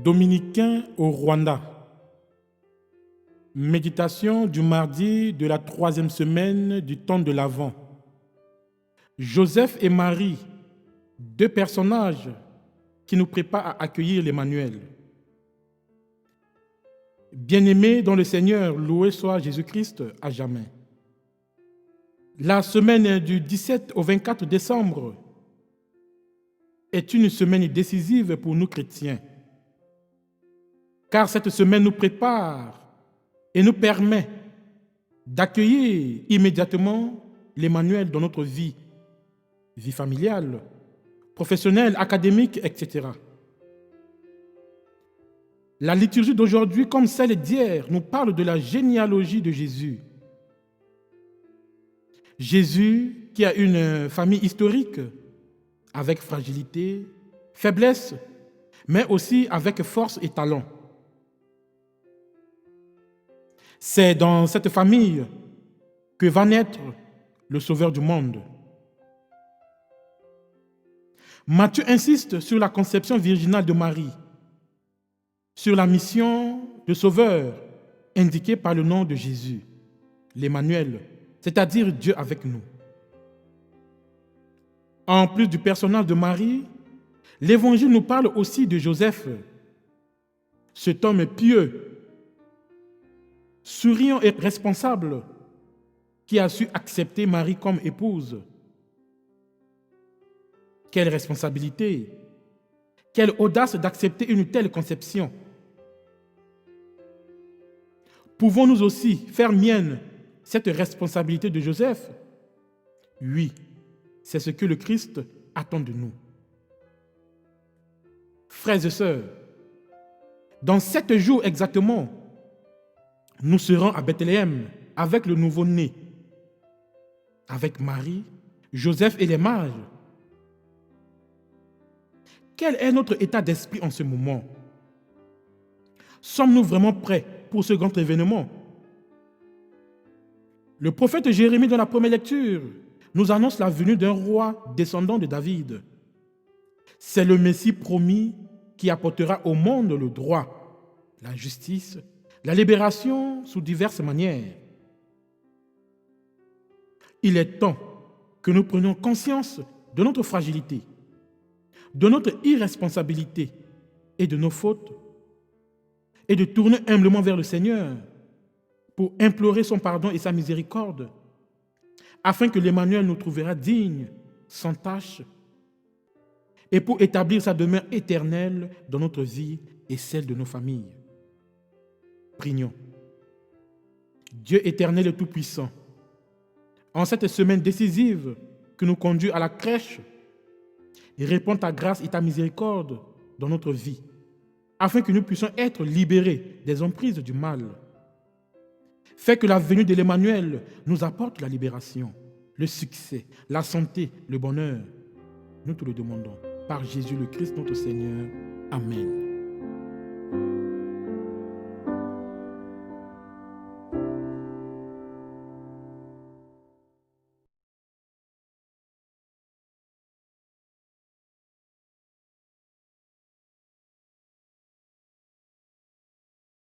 Dominicains au Rwanda. Méditation du mardi de la 3e semaine du temps de l'Avent. Joseph et Marie, deux personnages qui nous préparent à accueillir l'Emmanuel. Bien-aimés dans le Seigneur, loué soit Jésus-Christ à jamais. La semaine du 17 au 24 décembre est une semaine décisive pour nous chrétiens, car cette semaine nous prépare et nous permet d'accueillir immédiatement l'Emmanuel dans notre vie familiale, professionnelle, académique, etc. La liturgie d'aujourd'hui, comme celle d'hier, nous parle de la généalogie de Jésus. Jésus qui a une famille historique avec fragilité, faiblesse, mais aussi avec force et talent. C'est dans cette famille que va naître le Sauveur du monde. Matthieu insiste sur la conception virginale de Marie, sur la mission de Sauveur indiquée par le nom de Jésus, l'Emmanuel, c'est-à-dire Dieu avec nous. En plus du personnage de Marie, l'Évangile nous parle aussi de Joseph, cet homme pieux, souriant et responsable, qui a su accepter Marie comme épouse. Quelle responsabilité! Quelle audace d'accepter une telle conception! Pouvons-nous aussi faire mienne cette responsabilité de Joseph? Oui, c'est ce que le Christ attend de nous. Frères et sœurs, dans 7 jours exactement, nous serons à Bethléem avec le nouveau-né, avec Marie, Joseph et les mages. Quel est notre état d'esprit en ce moment? Sommes-nous vraiment prêts pour ce grand événement? Le prophète Jérémie, dans la première lecture, nous annonce la venue d'un roi descendant de David. C'est le Messie promis qui apportera au monde le droit, la justice, la libération sous diverses manières. Il est temps que nous prenions conscience de notre fragilité, de notre irresponsabilité et de nos fautes, et de tourner humblement vers le Seigneur pour implorer son pardon et sa miséricorde, afin que l'Emmanuel nous trouvera dignes, sans tache, et pour établir sa demeure éternelle dans notre vie et celle de nos familles. Prions. Dieu éternel et tout-puissant, en cette semaine décisive que nous conduit à la crèche, répands ta grâce et ta miséricorde dans notre vie, afin que nous puissions être libérés des emprises du mal. Fais que la venue de l'Emmanuel nous apporte la libération, le succès, la santé, le bonheur. Nous te le demandons par Jésus le Christ notre Seigneur. Amen.